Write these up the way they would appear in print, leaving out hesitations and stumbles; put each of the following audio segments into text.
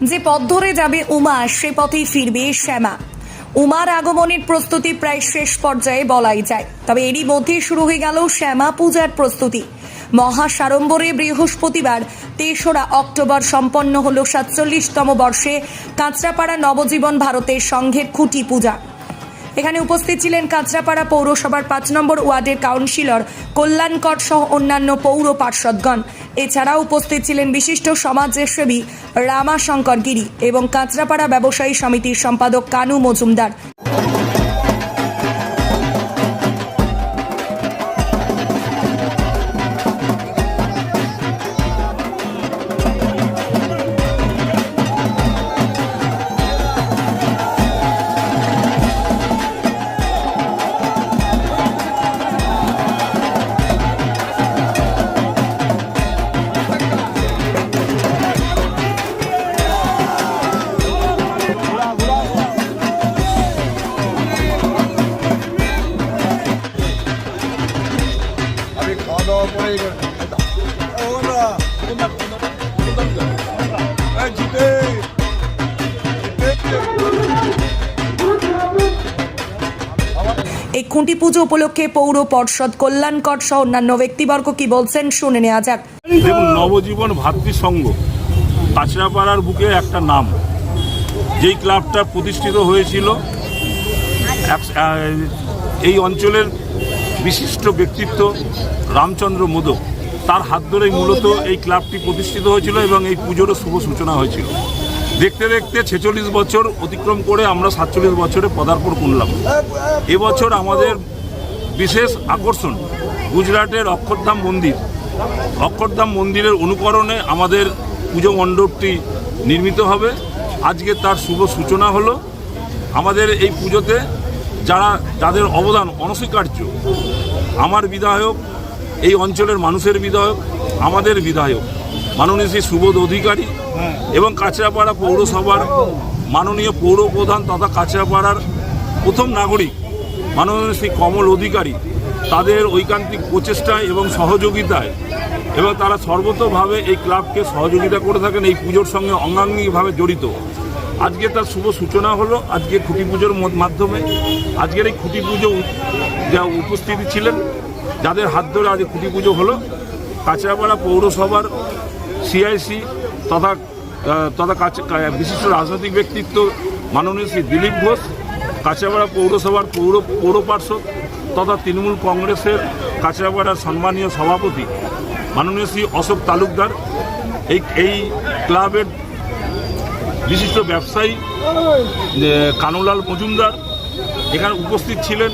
যে পথ ধরে যাবে উমা সে পথেই ফিরবে শ্যামা। উমার আগমনের প্রস্তুতি প্রায় শেষ পর্যায়ে বলাই যায়, তবে এরই মধ্যে শুরু হয়ে গেল শ্যামা পূজার প্রস্তুতি। মহাসাড়ম্বরে বৃহস্পতিবার ৩রা অক্টোবর সম্পন্ন হল ৪৭তম বর্ষে কাঁচরাপাড়া নবজীবন ভারতের সংঘের খুঁটি পূজা। এখানে উপস্থিত ছিলেন কাঁচরাপাড়া পৌরসভার ৫ নম্বর ওয়ার্ডের কাউন্সিলর কল্যাণকর সহ অন্যান্য পৌর পার্ষদগণ। এছাড়াও উপস্থিত ছিলেন বিশিষ্ট সমাজসেবী রামাশঙ্কর গিরি এবং কাঁচরাপাড়া ব্যবসায়ী সমিতির সম্পাদক কানু মজুমদার। এই খুঁটি পুজো উপলক্ষে পৌর পর্ষদ কল্যাণকর সহ অন্যান্য ব্যক্তিবর্গ কি বলছেন শুনে নেওয়া যাক। দেখুন, নবজীবন ভাতৃসংঘ কাঁচরাপাড়ার বুকে একটা নাম, যেই ক্লাবটা প্রতিষ্ঠিত হয়েছিল এই অঞ্চলের বিশিষ্ট ব্যক্তিত্ব রামচন্দ্র মোদক, তার হাত ধরেই মূলত এই ক্লাবটি প্রতিষ্ঠিত হয়েছিল এবং এই পুজোরও শুভ সূচনা হয়েছিল। দেখতে দেখতে ৪৬ বছর অতিক্রম করে আমরা ৪৭ বছরে পদার্পণ করলাম। এবছর আমাদের বিশেষ আকর্ষণ গুজরাটের অক্ষরধাম মন্দির। অক্ষরধাম মন্দিরের অনুকরণে আমাদের পুজো মণ্ডপটি নির্মিত হবে। আজকে তার শুভ সূচনা হলো। আমাদের এই পুজোতে যাদের অবদান অনস্বীকার্য, আমার বিধায়ক, এই অঞ্চলের মানুষের বিধায়ক, আমাদের বিধায়ক মাননীয় শ্রী সুবোধ অধিকারী এবং কাঁচরাপাড়া পৌরসভার মাননীয় পৌর প্রধান তথা কাঁচরাপাড়ার প্রথম নাগরিক মাননীয় শ্রী কমল অধিকারী, তাদের ঐকান্তিক প্রচেষ্টায় এবং সহযোগিতায় এবং তারা সর্বতোভাবে এই ক্লাবকে সহযোগিতা করে থাকেন, এই পুজোর সঙ্গে অঙ্গাঙ্গিভাবে জড়িত। আজকে তার শুভ সূচনা হলো আজকে খুঁটি পুজোর মাধ্যমে। আজকের এই খুঁটি পুজো যা উপস্থিতি ছিলেন, যাদের হাত ধরে আজ খুঁটি পুজো হলো, কাঁচরাপাড়া পৌরসভার সিআইসি তথা বিশিষ্ট রাজনৈতিক ব্যক্তিত্ব মাননীয় শ্রী দিলীপ ঘোষ, কাঁচরাপাড়া পৌরসভার পৌর পার্ষদ তথা তৃণমূল কংগ্রেসের কাঁচরাপাড়ার সম্মানীয় সভাপতি মাননীয় শ্রী অশোক তালুকদার, এই ক্লাবের বিশিষ্ট ব্যবসায়ী কানুলাল মজুমদার এখানে উপস্থিত ছিলেন।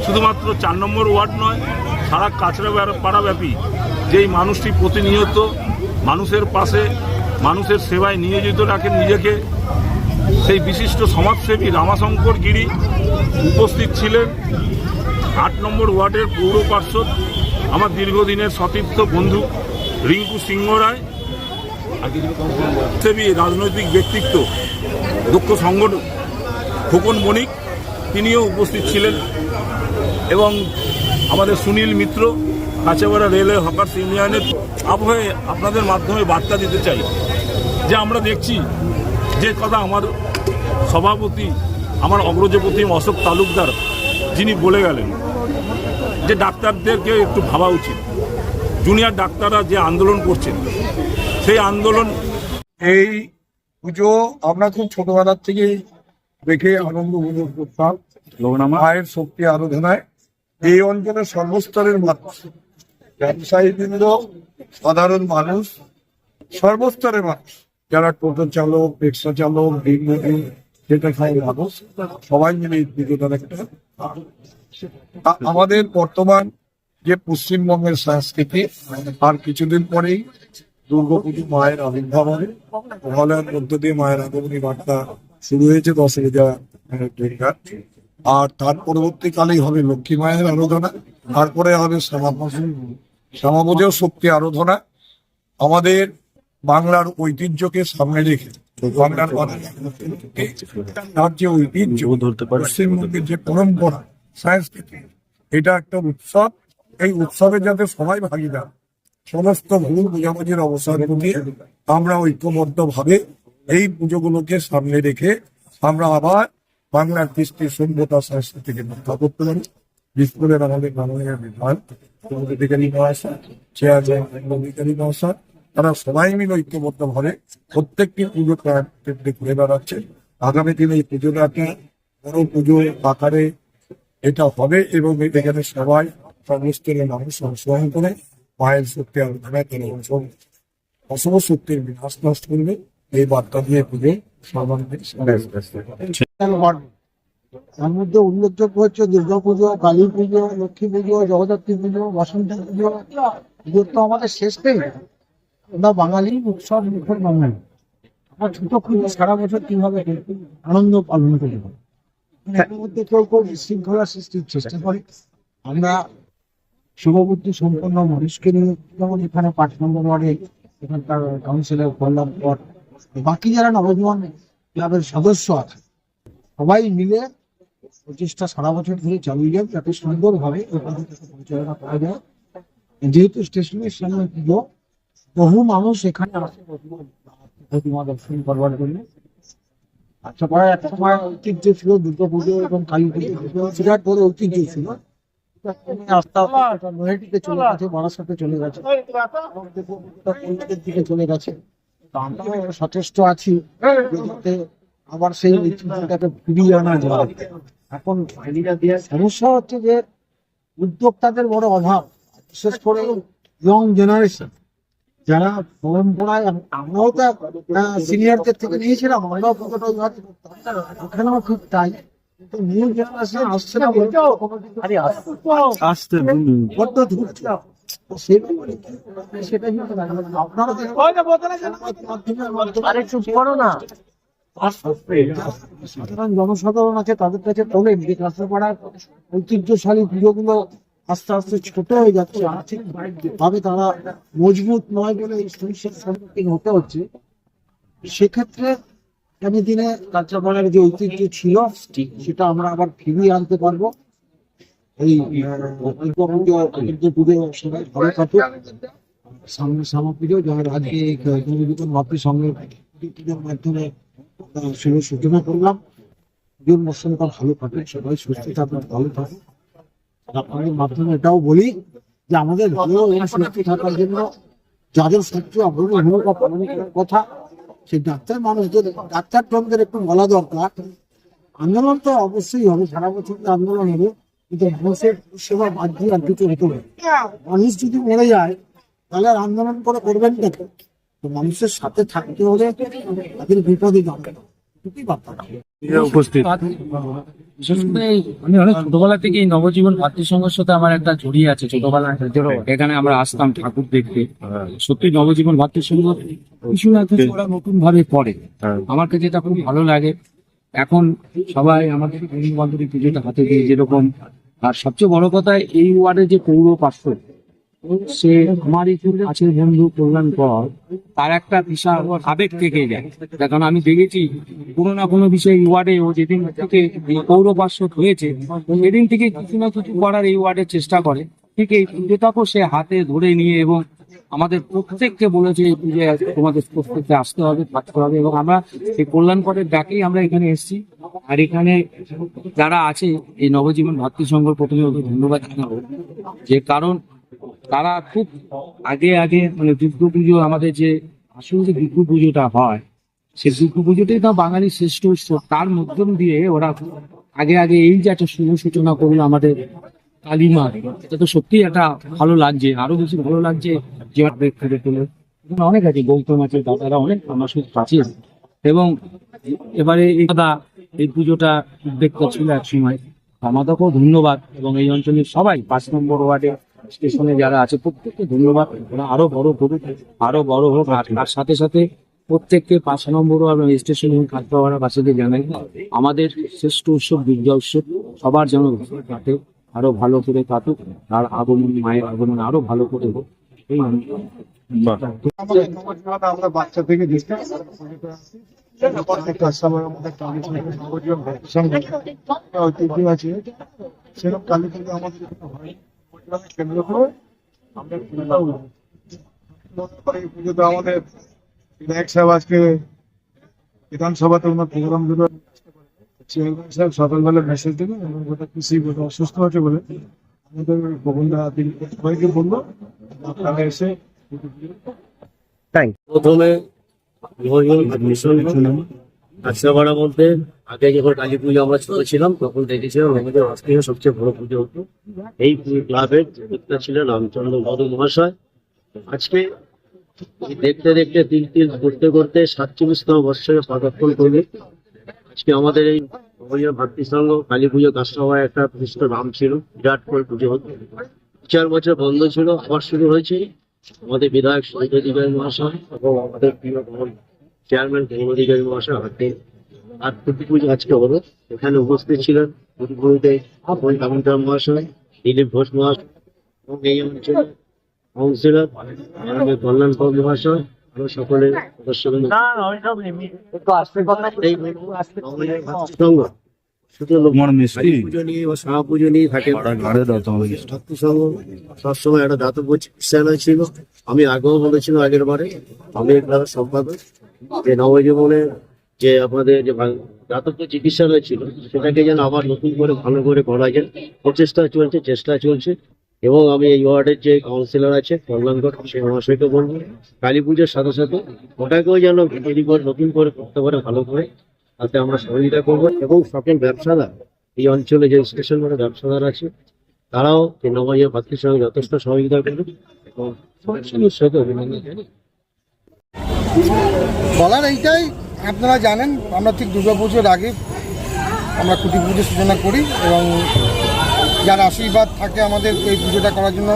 শুধুমাত্র ৪ নম্বর ওয়ার্ড নয়, সারা কাঁচরাপাড়াব্যাপী যেই মানুষটি প্রতিনিয়ত মানুষের পাশে, মানুষের সেবায় নিয়োজিত রাখেন নিজেকে, সেই বিশিষ্ট সমাজসেবী রামাশঙ্কর গিরি উপস্থিত ছিলেন। ৮ নম্বর ওয়ার্ডের পৌর পার্ষদ আমার দীর্ঘদিনের সতীর্থ বন্ধু রিঙ্কু সিংহ রায়, সেবী রাজনৈতিক ব্যক্তিত্ব দক্ষ সংগঠন খোকন বণিক, তিনিও উপস্থিত ছিলেন এবং আমাদের সুনীল মিত্র কাঁচরাপাড়া রেলওয়ে হকার্স ইউনিয়নের আবহে আপনাদের মাধ্যমে বার্তা দিতে চাই যে আমরা দেখছি যে কথা আমার সভাপতি, আমার অগ্রজপতি অশোক তালুকদার যিনি বলে গেলেন যে ডাক্তারদেরকে একটু ভাবা উচিত। জুনিয়র ডাক্তাররা যে আন্দোলন করছেন, সেই আন্দোলন, এই পুজো আমরা খুব ছোটবেলার থেকে দেখে আনন্দ উপভোগ করতাম। মায়ের শক্তি আরাধনায় এই অঞ্চলের সর্বস্তরের মানুষ, ব্যবসায়ীবৃন্দ, সাধারণ মানুষ, সর্বস্তরের মানুষ, যারা টোটো চালক, রিক্সা চালক, দিনমজুর, যেটা খায় মানুষ, সবাই মিলে এই পুজোটার একটা আমাদের বর্তমান যে পশ্চিমবঙ্গের সংস্কৃতি। আর কিছুদিন পরেই দুর্গাপুজো, মায়ের আবির্ভাব হবে। মহালয়ার মধ্য দিয়ে মায়ের আগমনী বার্তা শুরু হয়েছে 10 দুর্গার। আর তার পরবর্তীকালেই হবে লক্ষ্মী মায়ের আরাধনা, তারপরে হবে শ্যামাপুজো শক্তি আরাধনা। আমাদের বাংলার ঐতিহ্যকে সামনে রেখে, বাংলার তার যে ঐতিহ্য, পশ্চিমবঙ্গের যে পরম্পরা, সংস্কৃতি, এটা একটা উৎসব। এই উৎসবে যাতে সবাই ভাগিদার, সমস্ত ভুল বোঝাবুঝির অবসান ঘটিয়ে আমরা ঐক্যবদ্ধ ভাবে এই পুজোগুলোকে সামনে রেখে আমরা আবার বাংলার কৃষ্টি সভ্যতা সংস্কৃতিকে রক্ষা করতে পারি। বিশেষ করে আমাদের মাননীয় বিধান অধিকারী মহাশয়, চেয়ারম্যান অধিকারী মহাশয়, তারা সবাই মিলে ঐক্যবদ্ধভাবে প্রত্যেকটি পুজো কেন্দ্রে ঘুরে বেড়াচ্ছে। আগামী দিনে এই পুজোটা একটা বড় পুজো আকারে এটা হবে এবং এখানে সবাই সমস্ত মানুষ অংশগ্রহণ করে মায়ের শক্তি আলোচনায় তারা অশুভ শক্তির বিনাশ নষ্ট করবে এই বার্তা দিয়ে পুজো সর্বাঙ্গীন তার মধ্যে উল্লেখযোগ্য হচ্ছে দুর্গা পুজো, কালী পুজো, লক্ষ্মী পুজো, জগদ্ধাত্রী পুজো, বসন্ত পুজো। পুজো তো আমাদের শেষ নেই। আমরা বাঙালি উৎসব মুখর বাঙালি। আমার ছোট পুজো সারা বছর কিভাবে আনন্দ পালন করি, এর মধ্যে কেউ কেউ বিশৃঙ্খলা সৃষ্টির চেষ্টা করে। আমরা শুভবুদ্ধি সম্পন্ন মানুষকে নিয়ে, যেমন এখানে 5 নম্বর ওয়ার্ডে এখানকার কাউন্সিলর কল্যাণ পট, বাকি যারা নবজীবন ক্লাবের সদস্য আছে, সবাই মিলে প্রচেষ্টা সারা বছর ধরে চালিয়ে যান যাতে সুন্দরভাবে এই পুজোটাকে পরিচালনা করা যায়। যেহেতু স্টেশনের সামনে পুজো, বহু মানুষ এখানে আসে প্রতিমা দর্শন করবার জন্য। আচ্ছা, পরে একটা সময় ঐতিহ্য ছিল দুর্গা পুজো এবং কালী পুজো, বিরাট বড় ঐতিহ্য ছিল। আস্তে আস্তে নৈহাটিতে চলে গেছে, বারাসাতে চলে গেছে, দিকে চলে গেছে। তো আমরা সচেষ্ট আছি যাতে আবার সেই ঐতিহ্যটাকে ফিরিয়ে আনা যায়। এখন সমস্যা হচ্ছে যে উদ্যোক্তাদের বড় অভাব, বিশেষ করে ইয়ং জেনারেশন যারা পরম্পরায়, আমরাও তো সিনিয়রদের থেকে নিয়েছিলাম, আমরাও পুজোটা ওইভাবে করতাম, ওখানেও ঠিক তাই। কিন্তু নিউ জেনারেশন আসছে না, আসতে বড্ড দূর। সেটা আপনারা সাধারণ জনসাধারণ আছে, তাদের কাছে তোলেন যে কাঁচরাপাড়ার ঐতিহ্যশালী পুজোগুলো আস্তে আস্তে ছোট হয়ে যাচ্ছে, আর্থিক ভাবে তারা মজবুত নয় বলে এই সমস্যার সম্মুখীন হতে হচ্ছে। সেক্ষেত্রে আগামী দিনে কাঁচরাপাড়ার যে ঐতিহ্য ছিল সেটা আমরা আবার ফিরিয়ে আনতে পারবো। এই পুজো সবাই ভালো থাকুক। সামনে শ্যামা পুজো, যার আজকে মাতৃ সঙ্গে পুজোর মাধ্যমে শুভ সূচনা করলাম। পুজোর মৌসুমটা ভালো কাটে, সবাই সুস্থ থাকুন, ভালো থাকুন। আপনাদের মাধ্যমে এটাও বলি যে আমাদের ভালো সুস্থ থাকার জন্য যাদের সত্যি অগ্রণী ভূমিকা পালন করার কথা, সেই ডাক্তার মানুষদের, ডাক্তার জনদের একটু বলা দরকার। আন্দোলন তো অবশ্যই হবে, সারা বছর আন্দোলন হবে, কিন্তু মানুষের সেবা বাদ দিয়ে আর কিছু হতে হবে। মানুষ যদি মরে যায় তাহলে আর আন্দোলন করে করবেন না, তো মানুষের সাথে থাকতে হলে তাদের বিপদে যাবে। উপস্থিত বিশেষ করে আমি অনেক ছোটবেলা থেকে এই নবজীবন মাতৃসংঘের সাথে আমার একটা জড়িয়ে আছে। ছোটবেলা এখানে আমরা আসতাম ঠাকুর দেখতে। সত্যি নবজীবন মাতৃসংঘ কিছু না কিছু ওরা নতুন ভাবে করে, আমার কাছে এটা খুব ভালো লাগে। এখন সবাই আমাদের বন্ধু বান্ধবী পুজোটা হাতে দিয়ে যেরকম, আর সবচেয়ে বড় কথা এই ওয়ার্ডে যে পৌর পার্ষদ, সে আমার এই কাছের বন্ধু কল্যাণ পর তার একটা বিশাল আবেগ থেকে যায়। কারণ আমি দেখেছি কোনো না কোনো বিষয়ে এই ওয়ার্ডে ও যেদিন থেকে পৌর পার্ষদ হয়েছে সেদিন থেকে কিছু না কিছু করার এই ওয়ার্ডের চেষ্টা করে। ঠিক এই পুজোটাকেও সে হাতে ধরে নিয়ে এবং আমাদের প্রত্যেককে বলেছে এই পুজোয় তোমাদের প্রত্যেককে আসতে হবে, থাকতে হবে। এবং আমরা এই কল্যাণ পরের ডাকেই আমরা এখানে এসেছি। আর এখানে যারা আছে এই নবজীবন মাতৃসংঘর প্রথমে ওদের ধন্যবাদ জানাবো, যে কারণ তারা খুব আগে আগে মানে দুর্গা পুজো, আমাদের যে আসলে যে দুর্গা পুজোটা হয় সেই দুর্গা পুজোটাই তো বাঙালির শ্রেষ্ঠ উৎসব, তার মাধ্যম দিয়ে ওরা আগে আগে এই যে একটা শুভ সূচনা করলো আমাদের কালিমা, এটা তো সত্যি একটা ভালো লাগছে। আরো বেশি ভালো লাগছে যে করে তোলে অনেক আছে, গৌতম আছে, দাদারা অনেক আমার সাথে আছে। এবং এবারে এই পুজোটা উদ্যোগ করছিল এক সময়, আমাদেরকেও ধন্যবাদ। এবং এই অঞ্চলের সবাই 5 নম্বর ওয়ার্ডে স্টেশনে যারা আছে প্রত্যেককে ধন্যবাদ। ওরা আরো বড় করুক, আরো বড় হোক। আর তার সাথে সাথে প্রত্যেককে 5 নম্বর ওয়ার্ড স্টেশন এবং কাঁচরাপাড়া বাসীকে জানাই আমাদের শ্রেষ্ঠ উৎসব দুর্গা উৎসব সবার যেন কাটে, আরো ভালো করে কাটুক, আর আগমন মায়ের আগমন আরো ভালো করে হোক। এই আমরা বাচ্চা থেকে দেখতাম ঐতিহ্য আছে, সেরকম কালী পুজো আমাদের হয় কেন্দ্র করে আমরা পুজোটা আমাদের বিধায়ক সাহেব আজকে বিধানসভাতে ওনার প্রোগ্রামগুলো চেয়ারম্যান সাহেব সকালবেলা মেসেজ দেবেন এবং ওটা খুশি বলে অসুস্থ আছে বলে আমাদের গোবিন্দা সবাইকে বললো আপনারা এসে প্রথমে কাছড়াপাড়া বলতে আগে যখন কালী পুজো আমরা ছোট ছিলাম তখন দেখেছিলাম আমাদের আজকে সবচেয়ে বড় পুজো হতো এই ক্লাবের প্রতিষ্ঠাতা ছিলেন রামচন্দ্র বড় মহাশয়। আজকে দেখতে দেখতে তিল তিল করতে করতে 47তম বৎসরে পদার্পণ করবে। আজকে আমাদের এই ভাতৃসংঘ কালী পুজো কাছড়াপাড়ায় একটা প্রতিষ্ঠিত নাম ছিল, বিরাট করে পুজো হতো। 4 বছর বন্ধ ছিল, আবার শুরু হয়েছে। আমাদের বিধায়ক শহীদ অধিকারী মহাশয় এবং আমাদের প্রিয় চেয়ারম্যান ভৌম অধিকারী মহাশয় হাতে আর প্রতি পুজো আজকে হলো। এখানে উপস্থিত ছিলেন প্রতিপুরীতে দামোদর মহাশয়, দিলীপ ঘোষ মহাশয় এবং এই অঞ্চলের কাউন্সিলর আমাদের কল্যাণ পাল মহাশয় আরো সকলের সদস্যগণ। শুধু কালী পুজো নিয়ে বা শাহ পুজো নিয়ে থাকে ভক্তিসংঘ সবসময় একটা দাতব্য চিকিৎসালয় ছিল। আমি আগেও বলেছিলাম আগের বারে আমি ক্লাবের সম্পাদক যে নবজীবনে যে আমাদের যে দাতব্য চিকিৎসালয় ছিল সেটাকে যেন আবার নতুন করে ভালো করে করা যায় প্রচেষ্টা চলছে, চেষ্টা চলছে। এবং আমি এই ওয়ার্ডের যে কাউন্সিলর আছে কল্যাণগর সেই মহাশয়কে বলবো কালী পুজোর সাথে সাথে ওটাকেও যেন তৈরি করে নতুন করে করতে পারে ভালো করে, তাতে আমরা সহযোগিতা করবো। এবং সকল ব্যবসাদার এই অঞ্চলে যে স্টেশন মানে ব্যবসাদার আছে তারাও এই নবজীবন ভাতৃর সঙ্গে যথেষ্ট সহযোগিতা করবে এবং সাথে অভিনন্দন জানাই। বলার এইটাই, আপনারা জানেন আমরা ঠিক দুর্গাপুজোর আগে আমরা খুঁটি পুজোর সূচনা করি এবং যার আশীর্বাদ থাকে আমাদের এই পুজোটা করার জন্য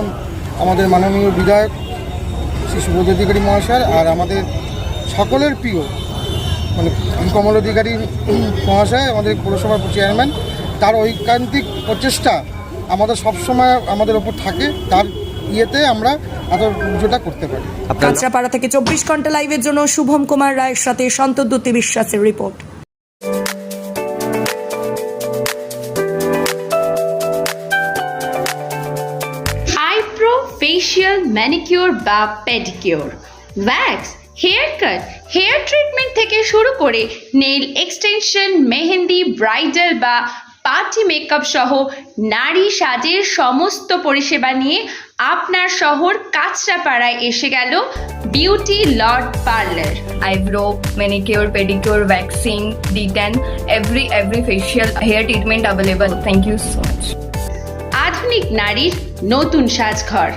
আমাদের মাননীয় বিধায়ক শ্রী সুবোধ অধিকারী মহাশয় আর আমাদের সকলের প্রিয় মানে কমল অধিকারী মহাশয় আমাদের পৌরসভার চেয়ারম্যান, তার ঐকান্তিক প্রচেষ্টা আমাদের সবসময় আমাদের ওপর থাকে, তার ইয়েতে আমরা এত পুজোটা করতে পারি। কাঁচরাপাড়া থেকে 24 ঘন্টা লাইভের জন্য শুভম কুমার রায়ের সাথে সন্তদ্যুতি বিশ্বাসের রিপোর্ট। আইব্রো, ফেশিয়াল, ম্যানিকিউর বা pedicure, wax, hair cut, hair treatment থেকে শুরু করে নেইল এক্সটেনশন, মেহেন্দি, ব্রাইডাল বা পার্টি মেকআপ সহ নারী সাজের সমস্ত পরিষেবা নিয়ে আপনার শহর কাঁচরাপাড়ায় এসে গেল beauty Lord parlour. Eyebrow, manicure, pedicure, waxing, D10, every facial hair treatment available. Thank you so much. আধুনিক নারীর নতুন সাজঘর।